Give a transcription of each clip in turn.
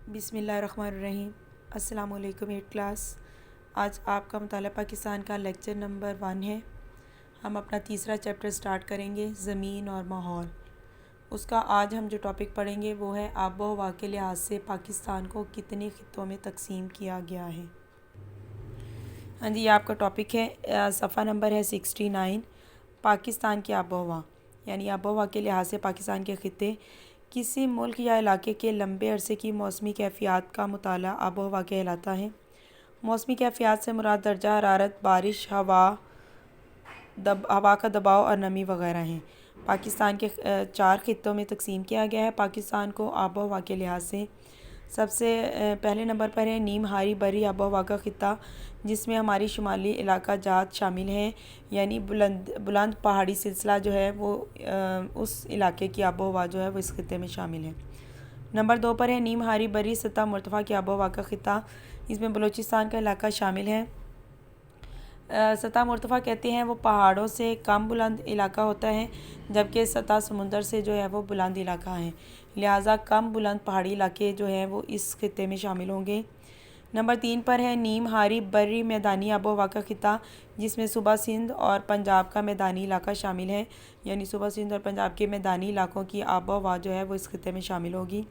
بسم اللہ الرحمن الرحیم۔ السلام علیکم 8 کلاس۔ آج آپ کا مطالعہ پاکستان کا لیکچر نمبر 1 ہے۔ ہم اپنا تیسرا چیپٹر سٹارٹ کریں گے، زمین اور ماحول۔ اس کا آج ہم جو ٹاپک پڑھیں گے وہ ہے آب و ہوا کے لحاظ سے پاکستان کو کتنے خطوں میں تقسیم کیا گیا ہے۔ ہاں جی، یہ آپ کا ٹاپک ہے، صفحہ نمبر ہے 69۔ پاکستان کی آب و ہوا، یعنی آب و ہوا کے لحاظ سے پاکستان کے خطے۔ کسی ملک یا علاقے کے لمبے عرصے کی موسمی کیفیات کا مطالعہ آب و ہوا کہلاتا ہے۔ موسمی کیفیات سے مراد درجہ حرارت، بارش، ہوا کا دباؤ اور نمی وغیرہ ہیں۔ پاکستان کے 4 خطوں میں تقسیم کیا گیا ہے پاکستان کو آب و ہوا کے لحاظ سے۔ سب سے پہلے نمبر پر ہے نیم ہاری بری آب و ہوا کا خطہ، جس میں ہماری شمالی علاقہ جات شامل ہیں، یعنی بلند پہاڑی سلسلہ جو ہے وہ اس علاقے کی آب و ہوا جو ہے وہ اس خطے میں شامل ہے۔ نمبر 2 پر ہے نیم ہاری بری سطح مرتفع کی آب و ہوا کا خطہ، اس میں بلوچستان کا علاقہ شامل ہے۔ سطح مرتفع کہتے ہیں وہ پہاڑوں سے کم بلند علاقہ ہوتا ہے، جبکہ سطح سمندر سے جو ہے وہ بلند علاقہ ہے، لہٰذا کم بلند پہاڑی علاقے جو ہیں وہ اس خطے میں شامل ہوں گے۔ نمبر 3 پر ہے نیم ہاری بری میدانی آب و ہوا کا خطہ، جس میں صوبہ سندھ اور پنجاب کا میدانی علاقہ شامل ہے، یعنی صوبہ سندھ اور پنجاب کے میدانی علاقوں کی آب و ہوا جو ہے وہ اس خطے میں شامل ہوگی۔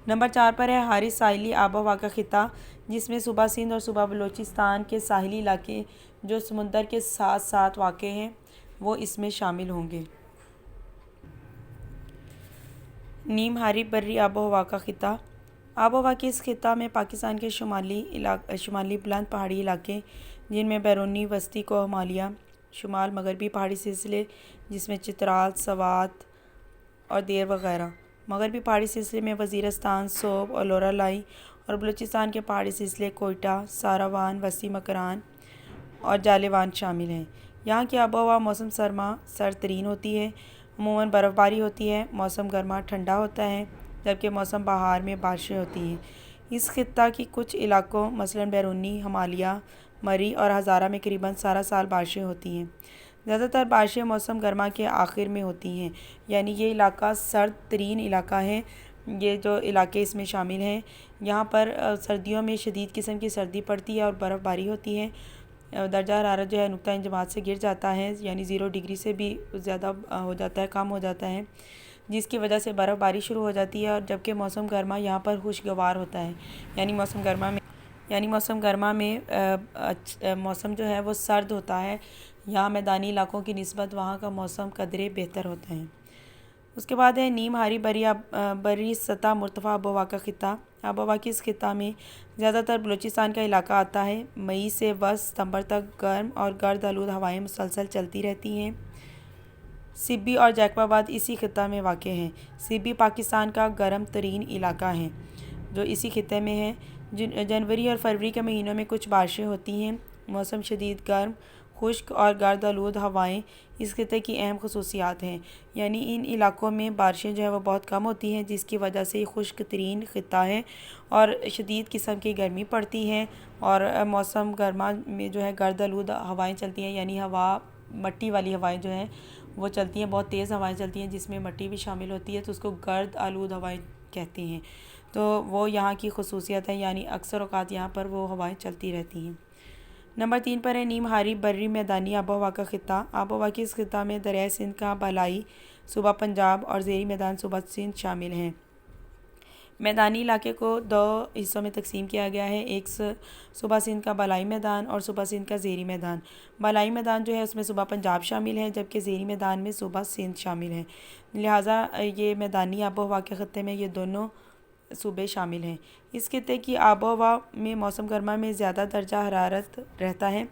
نمبر 4 پر ہے حارث ساحلی آب و ہوا کا خطہ، جس میں صوبہ سندھ اور صوبہ بلوچستان کے ساحلی علاقے جو سمندر کے ساتھ ساتھ واقع ہیں وہ اس میں شامل ہوں گے۔ نیم ہاری بری آب و ہوا کا خطہ، آب و ہوا کے اس خطہ میں پاکستان کے شمالی بلند پہاڑی علاقے، جن میں بیرونی وسطی کو ہمالیہ، شمال مغربی پہاڑی سلسلے جس میں چترال، سوات اور دیر وغیرہ، مغربی پہاڑی سلسلے میں وزیرستان، صوب اور لورا لائی، اور بلوچستان کے پہاڑی سلسلے کوئٹہ، ساراوان، وسطی مکران اور جالےوان شامل ہیں۔ یہاں کی آب و ہوا موسم سرما سرد ترین ہوتی ہے، عموماً برف باری ہوتی ہے، موسم گرما ٹھنڈا ہوتا ہے، جبکہ موسم بہار میں بارشیں ہوتی ہیں۔ اس خطہ کی کچھ علاقوں مثلاً بیرونی ہمالیہ، مری اور ہزارہ میں قریباً سارا سال بارشیں ہوتی ہیں۔ زیادہ تر بارشیں موسم گرما کے آخر میں ہوتی ہیں، یعنی یہ علاقہ سرد ترین علاقہ ہے۔ یہ جو علاقے اس میں شامل ہیں، یہاں پر سردیوں میں شدید قسم کی سردی پڑتی ہے اور برف باری ہوتی ہے۔ درجہ حرارت جو ہے نقطہ انجماد سے گر جاتا ہے، یعنی 0 ڈگری سے بھی زیادہ ہو جاتا ہے، کم ہو جاتا ہے، جس کی وجہ سے برف باری شروع ہو جاتی ہے۔ اور جبکہ موسم گرما یہاں پر خوشگوار ہوتا ہے، یعنی موسم گرما میں موسم جو ہے وہ سرد ہوتا ہے، یہاں میدانی علاقوں کی نسبت وہاں کا موسم قدرے بہتر ہوتا ہے۔ اس کے بعد ہے نیم ہاری بری سطح مرتفع آب و ہوا کا خطہ، آب و ہوا کی اس خطہ میں زیادہ تر بلوچستان کا علاقہ آتا ہے۔ مئی سے ستمبر تک گرم اور گرد آلود ہوائیں مسلسل چلتی رہتی ہیں۔ سبی اور جیکب آباد اسی خطہ میں واقع ہیں۔ سبی پاکستان کا گرم ترین علاقہ ہے جو اسی خطے میں ہے۔ جنوری اور فروری کے مہینوں میں کچھ بارشیں ہوتی ہیں۔ موسم شدید گرم، خشک اور گرد آلود ہوائیں اس خطے کی اہم خصوصیات ہیں، یعنی ان علاقوں میں بارشیں جو ہے وہ بہت کم ہوتی ہیں، جس کی وجہ سے یہ خشک ترین خطہ ہے اور شدید قسم کی گرمی پڑتی ہے، اور موسم گرما میں جو ہے گرد آلود ہوائیں چلتی ہیں، یعنی مٹی والی ہوائیں جو ہیں وہ چلتی ہیں، بہت تیز ہوائیں چلتی ہیں جس میں مٹی بھی شامل ہوتی ہے، تو اس کو گرد آلود ہوائیں کہتے ہیں۔ تو وہ یہاں کی خصوصیت ہے، یعنی اکثر اوقات یہاں پر وہ ہوائیں چلتی رہتی ہیں۔ نمبر 3 پر ہے نیم ہاری بری میدانی آب و ہوا کا خطہ، آب و ہوا کی اس خطہ میں دریائے سندھ کا بالائی صوبہ پنجاب اور زیریں میدان صوبہ سندھ شامل ہیں۔ میدانی علاقے کو 2 حصوں میں تقسیم کیا گیا ہے، ایک صوبہ سندھ کا بالائی میدان اور صوبہ سندھ کا زیریں میدان۔ بالائی میدان جو ہے اس میں صوبہ پنجاب شامل ہے، جبکہ زیریں میدان میں صوبہ سندھ شامل ہے، لہٰذا یہ میدانی آب و ہوا کے خطے میں یہ دونوں صوبے شامل ہیں۔ اس خطے کی آب و ہوا میں موسم گرما میں زیادہ درجہ حرارت رہتا ہے،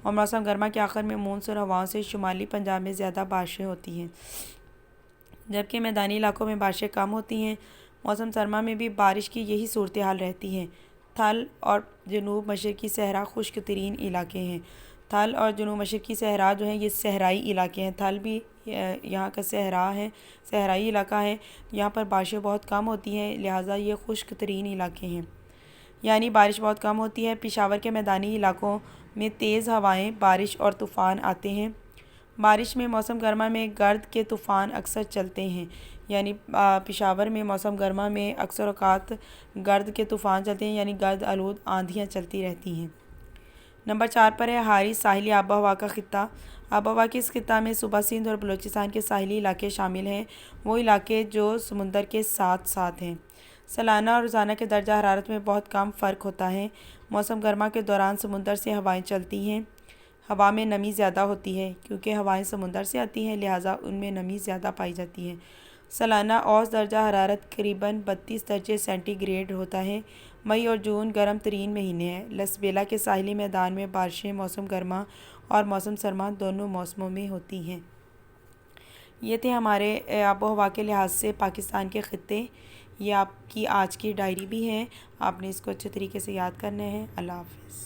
اور موسم گرما کے آخر میں مونسون ہواؤں سے شمالی پنجاب میں زیادہ بارشیں ہوتی ہیں، جبکہ میدانی علاقوں میں بارشیں کم ہوتی ہیں۔ موسم سرما میں بھی بارش کی یہی صورتحال رہتی ہے۔ تھل اور جنوب مشرقی صحرا خشک ترین علاقے ہیں۔ تھل اور جنوب مشرقی صحرا جو ہیں یہ صحرائی علاقے ہیں، تھل بھی یہاں کا صحرائی علاقہ ہے، یہاں پر بارشیں بہت کم ہوتی ہیں، لہٰذا یہ خشک ترین علاقے ہیں، یعنی بارش بہت کم ہوتی ہے۔ پشاور کے میدانی علاقوں میں تیز ہوائیں، بارش اور طوفان آتے ہیں۔ بارش میں موسم گرما میں گرد کے طوفان اکثر چلتے ہیں، یعنی پشاور میں موسم گرما میں اکثر اوقات گرد کے طوفان چلتے ہیں، یعنی گرد آلود آندھیاں چلتی رہتی ہیں۔ نمبر 4 پر ہے حاری ساحلی آب و ہوا کا خطہ۔ آب و ہوا کے اس خطہ میں صوبہ سندھ اور بلوچستان کے ساحلی علاقے شامل ہیں، وہ علاقے جو سمندر کے ساتھ ساتھ ہیں۔ سالانہ اور روزانہ کے درجہ حرارت میں بہت کم فرق ہوتا ہے۔ موسم گرما کے دوران سمندر سے ہوائیں چلتی ہیں، ہوا میں نمی زیادہ ہوتی ہے کیونکہ ہوائیں سمندر سے آتی ہیں، لہٰذا ان میں نمی زیادہ پائی جاتی ہے۔ سالانہ اوسط درجہ حرارت قریباً 32 درجہ سینٹی گریڈ ہوتا ہے۔ مئی اور جون گرم ترین مہینے ہیں۔ لسبیلا کے ساحلی میدان میں بارشیں موسم گرما اور موسم سرما دونوں موسموں میں ہوتی ہیں۔ یہ تھے ہمارے آب و ہوا کے لحاظ سے پاکستان کے خطے۔ یہ آپ کی آج کی ڈائری بھی ہے، آپ نے اس کو اچھے طریقے سے یاد کرنا ہے۔ اللہ حافظ۔